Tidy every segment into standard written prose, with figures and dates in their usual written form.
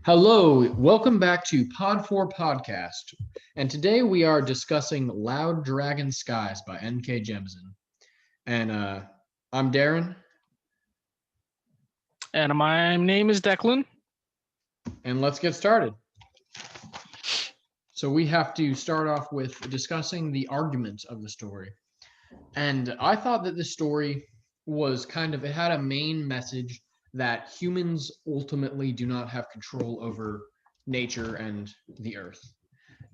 Hello, welcome back to Pod 4 Podcast. And today we are discussing Loud Dragon Skies by NK Jemisin. And I'm Darren, And my name is Declan. and let's get started. So we have to start off with discussing the arguments of the story. And I thought that this story it had a main message that humans ultimately do not have control over nature and the earth.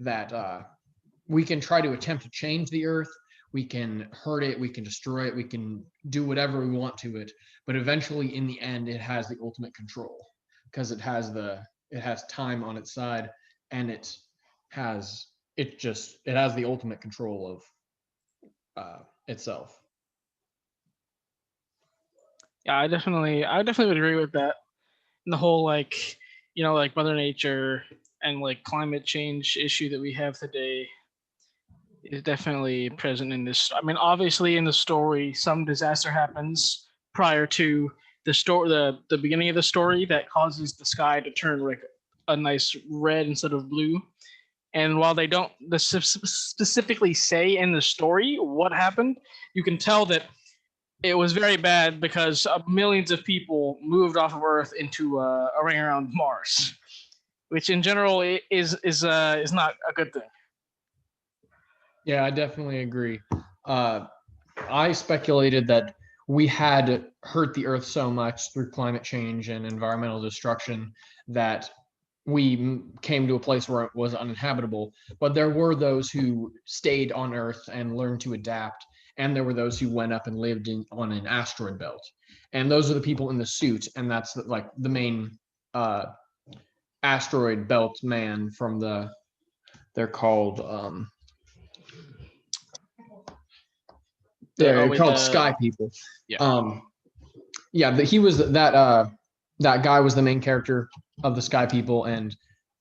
That we can try to attempt to change the earth, we can hurt it, we can destroy it, we can do whatever we want to it, but eventually in the end it has the ultimate control because it has time on its side, and has it has the ultimate control of itself. Yeah, I definitely would agree with that. And the whole like Mother Nature and like climate change issue that we have today is definitely present in this. I mean, obviously in the story, some disaster happens prior to the beginning of the story that causes the sky to turn like a nice red instead of blue. And while they don't specifically say in the story what happened, you can tell that it was very bad because millions of people moved off of Earth into a ring around Mars, which in general is not a good thing. Yeah, I definitely agree. uh, I speculated that we had hurt the earth so much through climate change and environmental destruction that we came to a place where it was uninhabitable. But there were those who stayed on Earth and learned to adapt, and there were those who went up and lived on an asteroid belt. And those are the people in the suit, and that's like the main uh, asteroid belt man from the. They're called The oh they're wait called the sky people. Yeah. Um, yeah, he was that guy was the main character of the sky people, and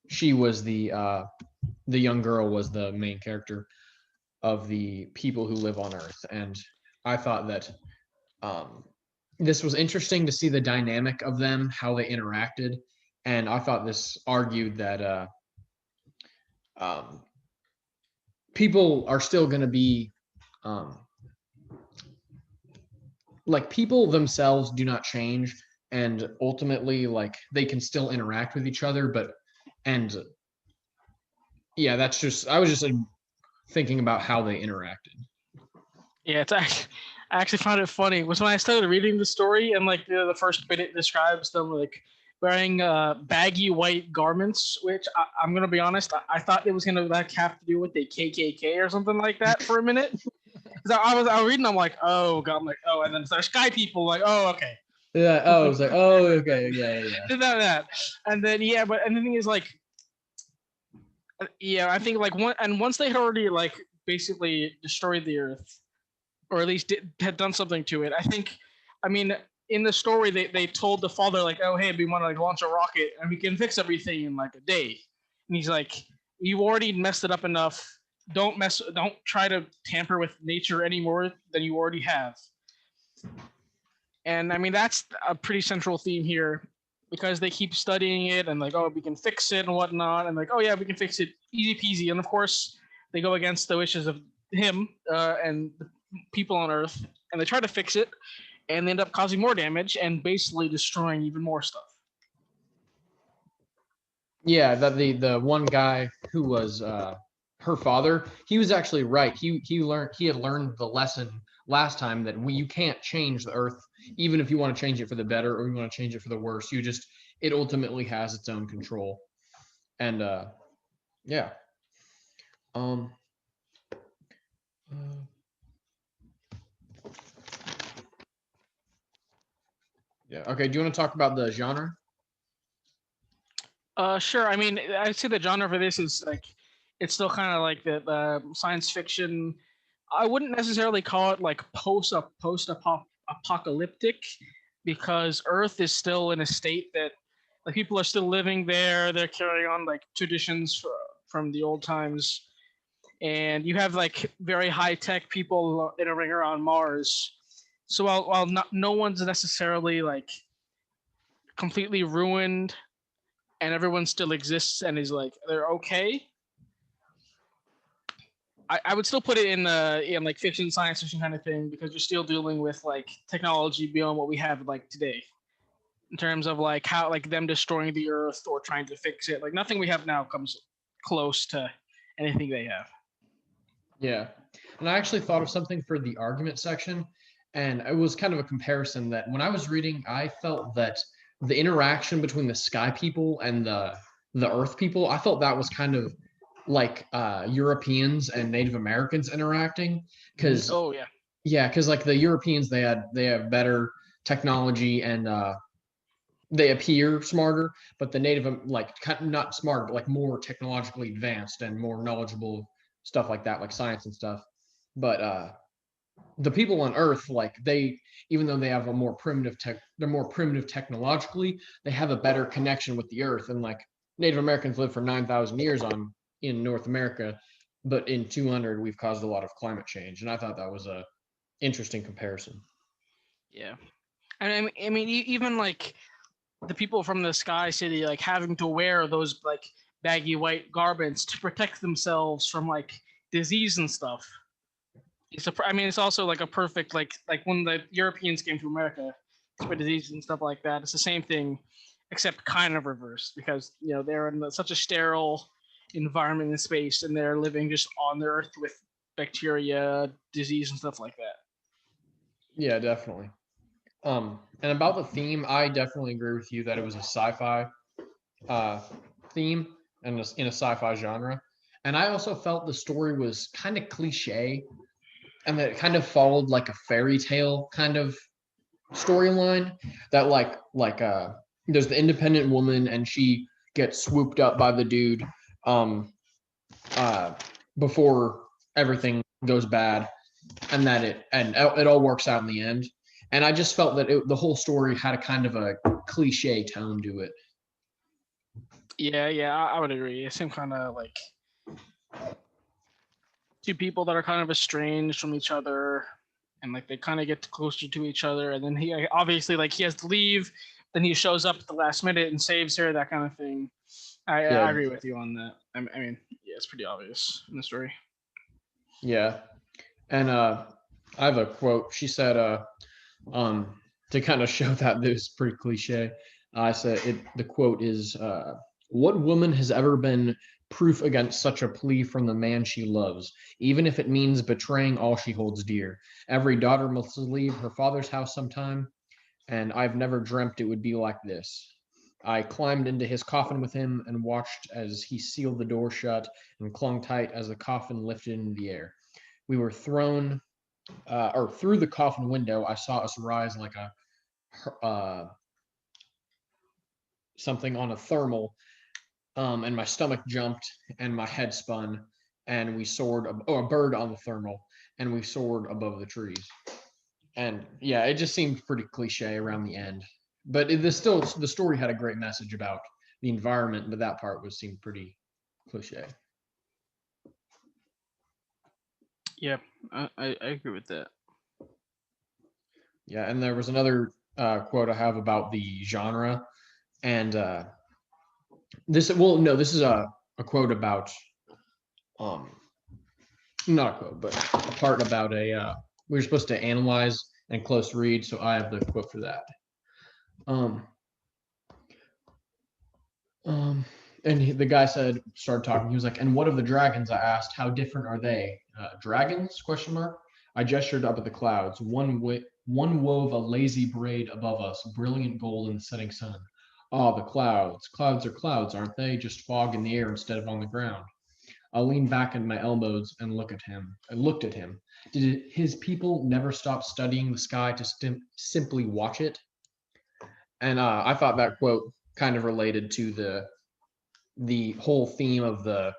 she was the young girl was the main character of the people who live on Earth. And I thought that um, this was interesting to see the dynamic of them, how they interacted. And I thought this argued that um, people are still going to be um, like people themselves do not change, and ultimately like they can still interact with each other. But and yeah, that's just I was just thinking about how they interacted. Yeah, it's actually I actually found it funny was when I started reading the story and like the first bit it describes them like wearing baggy white garments, which I'm gonna be honest, I thought it was gonna like have to do with the KKK or something like that for a minute. Because I was reading, I'm like, oh god, I'm like, oh, and then there's sky people, like, oh, okay, Yeah. Oh, I was like, oh, okay, yeah, yeah, yeah. did that, and then yeah, but and the thing is like, yeah, I think like once they had already like basically destroyed the Earth, or at least had done something to it. I think, I mean, in the story, they told the father like, "Oh, hey, we want to like launch a rocket and we can fix everything in like a day." And he's like, "You already messed it up enough. Don't try to tamper with nature any more than you already have." And I mean, that's a pretty central theme here because they keep studying it and like, oh, we can fix it and whatnot, and like, oh yeah, we can fix it, easy peasy. And of course, they go against the wishes of him and the people on Earth, and they try to fix it, and they end up causing more damage and basically destroying even more stuff. Yeah, that the one guy who was her father, he was actually right. He had learned the lesson last time that you can't change the earth, even if you want to change it for the better or you want to change it for the worse. It ultimately has its own control. And yeah. Um uh, yeah. Okay, do you want to talk about the genre? Sure. I mean, I'd say the genre for this is like it's still kind of like the science fiction. I wouldn't necessarily call it like post apocalyptic because Earth is still in a state that like people are still living there. They're carrying on like traditions from the old times, and you have like very high tech people in a ring around Mars. So while not, no one's necessarily like completely ruined and everyone still exists and is like they're okay, I would still put it in like fiction, science fiction kind of thing, because you're still dealing with like technology beyond what we have like today, in terms of like how like them destroying the earth or trying to fix it. Like nothing we have now comes close to anything they have. Yeah. And I actually thought of something for the argument section, and it was kind of a comparison that when I was reading, I felt that the interaction between the sky people and the earth people, I felt that was kind of like Europeans and Native Americans interacting. Because Oh yeah. yeah, because like the Europeans, they have better technology and they appear smarter, but the native like not smart, but like more technologically advanced and more knowledgeable stuff like that, like science and stuff. But the people on Earth, like they, even though they have a more primitive tech, they're more primitive technologically. They have a better connection with the Earth, and like Native Americans lived for 9,000 years on in North America, but in 200 we've caused a lot of climate change, and I thought that was a interesting comparison. Yeah. And I mean, even like the people from the Sky City, like having to wear those like baggy white garments to protect themselves from like disease and stuff. I mean, it's also like a perfect like when the Europeans came to America to spread disease and stuff like that. It's the same thing, except kind of reversed, because they're in such a sterile environment in space, and they're living just on the Earth with bacteria, disease, and stuff like that. Yeah, definitely. And about the theme, I definitely agree with you that it was a sci-fi uh, theme and in a sci-fi genre. And I also felt the story was kind of cliche and that it kind of followed like a fairy tale kind of storyline that there's the independent woman and she gets swooped up by the dude um uh before everything goes bad and that it all works out in the end. And I just felt that the whole story had a kind of a cliche tone to it. Yeah, I would agree. It seemed kind of like two people that are kind of estranged from each other, and like they kind of get closer to each other, and then he obviously like he has to leave, then he shows up at the last minute and saves her, that kind of thing. I Yeah, agree with you on that. I mean, yeah, it's pretty obvious in the story. yeah. And I have a quote. She said, to kind of show that this is pretty cliche. I said the quote is, "What woman has ever been proof against such a plea from the man she loves, even if it means betraying all she holds dear? Every daughter must leave her father's house sometime, and I've never dreamt it would be like this." I climbed into his coffin with him and watched as he sealed the door shut and clung tight as the coffin lifted into the air. We were thrown, or through the coffin window, I saw us rise like a uh, something on a thermal, and my stomach jumped and my head spun, and we soared. A bird on the thermal, and we soared above the trees. And yeah, it just seemed pretty cliche around the end, but the story had a great message about the environment, but that part was seemed pretty cliche. Yeah, I agree with that. Yeah, and there was another quote I have about the genre, and this is a quote about um not a quote, but a part about we were supposed to analyze and close read, so I have the quote for that. Um, um, and the guy started talking. He was like, "And what of the dragons?" I asked. "How different are they?" Dragons? Question mark. I gestured up at the clouds. One wove a lazy braid above us, brilliant gold in the setting sun. Ah, the clouds. Clouds are clouds, aren't they? Just fog in the air instead of on the ground. I leaned back in my elbows and looked at him. I looked at him. Did his people never stop studying the sky to simply watch it? And I thought that quote kind of related to the whole theme of the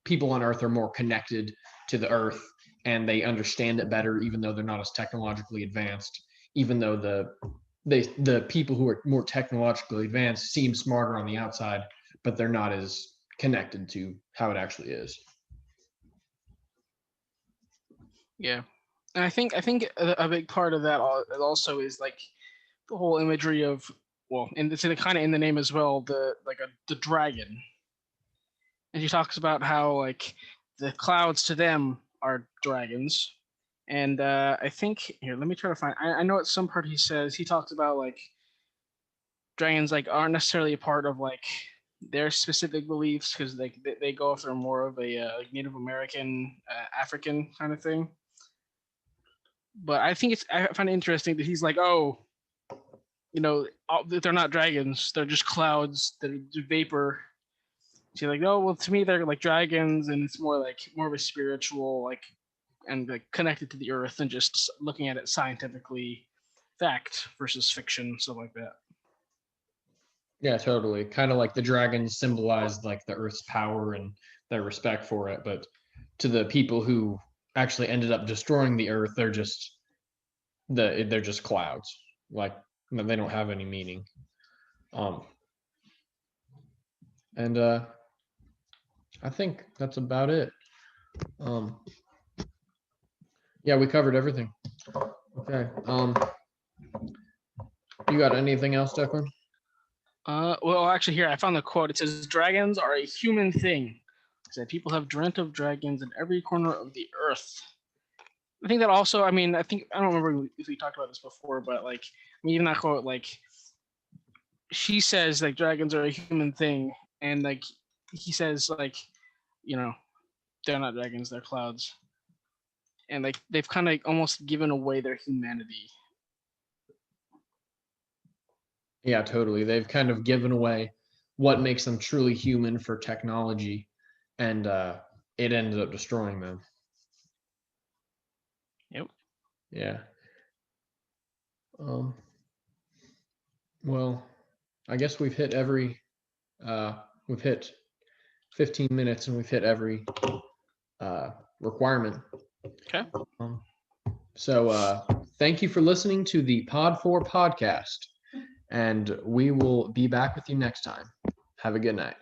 people on Earth are more connected to the Earth and they understand it better, even though they're not as technologically advanced. Even though the people who are more technologically advanced seem smarter on the outside, but they're not as connected to how it actually is. Yeah, and I think a big part of that also is like the whole imagery of well, and it's kind of in the name as well, the dragon. And she talks about how like the clouds to them are dragons. And I think here, let me try to find. I know at some part he talks about like dragons like aren't necessarily a part of like their specific beliefs because they go if they're more of a Native American, African kind of thing. But I find it interesting that he's like, oh, they're not dragons; they're just clouds, they're vapor. She's like, oh, well, to me they're like dragons, and it's more of a spiritual like and like connected to the earth than just looking at it scientifically, fact versus fiction, stuff like that. Yeah, totally. Kind of like the dragons symbolized like the Earth's power and their respect for it, but to the people who actually ended up destroying the Earth, they're just clouds. Like they don't have any meaning. And I think that's about it. Yeah, we covered everything. Okay. You got anything else, Declan? Well, actually, here I found the quote. It says, "Dragons are a human thing. It said people have dreamt of dragons in every corner of the earth." I think that also. I mean, I don't remember if we talked about this before, but like, even that quote, like, she says like dragons are a human thing, and like he says like, they're not dragons, they're clouds, and like they've kind of almost given away their humanity. Yeah, totally. They've kind of given away what makes them truly human for technology, and it ended up destroying them. Yep. Yeah. Well, I guess we've hit 15 minutes and we've hit every requirement. Okay. So thank you for listening to the Pod 4 podcast, and we will be back with you next time. Have a good night.